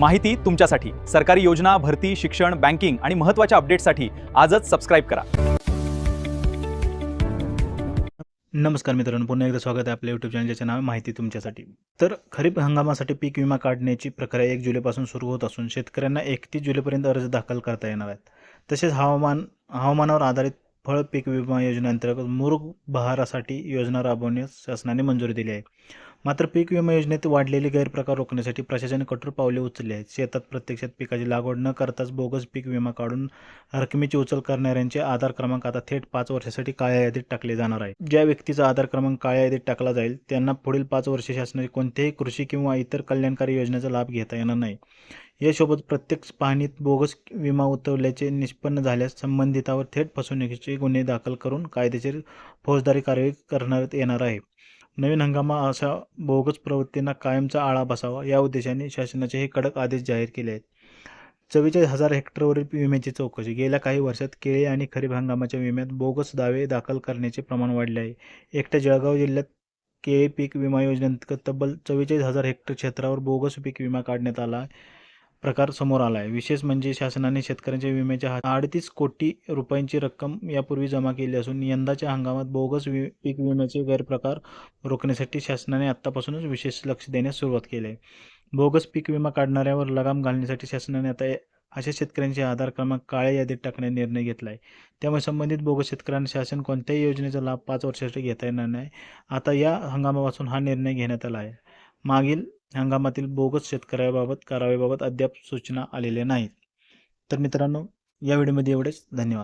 माहिती तुमच्यासाठी. सरकारी योजना, भरती, शिक्षण, बँकिंग आणि महत्त्वाच्या अपडेट्ससाठी आजच सबस्क्राईब करा. नमस्कार मित्रांनो, पुन्हा एकदा स्वागत आहे आपल्या यूट्यूब चॅनल ज्याचे नाव आहे माहिती तुमच्यासाठी. तर खरीप हंगामासाठी पीक विमा काढण्याची प्रक्रिया 1 जुलैपासून सुरू होत असून शेतकऱ्यांना 31 जुलैपर्यंत अर्ज दाखल करता येणार आहेत. तसेच हवामानावर आधारित फळ पीक विमा योजनेअंतर्गत मुरुग बहारासाठी योजना राबवण्यास शासनाने मंजुरी दिली आहे. मात्र पीक विमा योजनेत वाढलेले गैरप्रकार रोखण्यासाठी प्रशासनाने कठोर पावले उचलली आहेत. शेतात प्रत्यक्षात पिकाची लागवड न करताच बोगस पीक विमा काढून रकमेची उचल करणाऱ्यांचे आधार क्रमांक आता थेट 5 वर्षासाठी काळ्या यादीत टाकले जाणार आहे. ज्या व्यक्तीचा आधार क्रमांक काळ्या यादीत टाकला जाईल त्यांना पुढील 5 वर्षे शासनाची कोणत्याही कृषी किंवा इतर कल्याणकारी योजनेचा लाभ घेता येणार नाही. यासोबत प्रत्येक पाहणीत बोगस विमा उतरवल्याचे निष्पन्न झाल्यास संबंधितावर थेट फसवणुकीचे गुन्हे दाखल करून कायदेशीर फौजदारी कारवाई करण्यात येणार आहे. नवीन हंगामात अशा बोगस प्रवृत्तींना कायमचा आळा बसावा या उद्देशाने शासनाचे हे कडक आदेश जाहीर केले आहेत. 44,000 हेक्टरवरील विम्याची चौकशी. गेल्या काही वर्षात केळी आणि खरीप हंगामाच्या विम्यात बोगस दावे दाखल करण्याचे प्रमाण वाढले आहे. एकट्या जळगाव जिल्ह्यात केळी पीक विमा योजनेअंतर्गत तब्बल 44,000 हेक्टर क्षेत्रावर बोगस पीक विमा काढण्यात आला प्रकार समोर आला आहे. विशेष म्हणजे शासनाने शेतकऱ्यांच्या विम्याच्या 38 कोटी रुपयांची रक्कम यापूर्वी जमा केली असून यंदाच्या हंगामात बोगस पीक विम्याचे गैरप्रकार रोखण्यासाठी शासनाने आत्तापासूनच विशेष लक्ष देण्यास सुरुवात केली आहे. बोगस पीक विमा काढणाऱ्यावर लगाम घालण्यासाठी शासनाने आता अशा शेतकऱ्यांचे आधार क्रमांक काळ्या यादीत टाकण्याचा निर्णय घेतला आहे. त्यामुळे संबंधित बोगस शेतकऱ्यांना शासन कोणत्याही योजनेचा लाभ 5 वर्षासाठी घेता येणार नाही. आता या हंगामापासून हा निर्णय घेण्यात आला आहे. मागील हंगामातील बोगस शेतकऱ्याबाबत कारवाईबाबत अद्याप सूचना आलेल्या नाहीत. तर मित्रांनो, या व्हिडिओमध्ये एवढेच. धन्यवाद.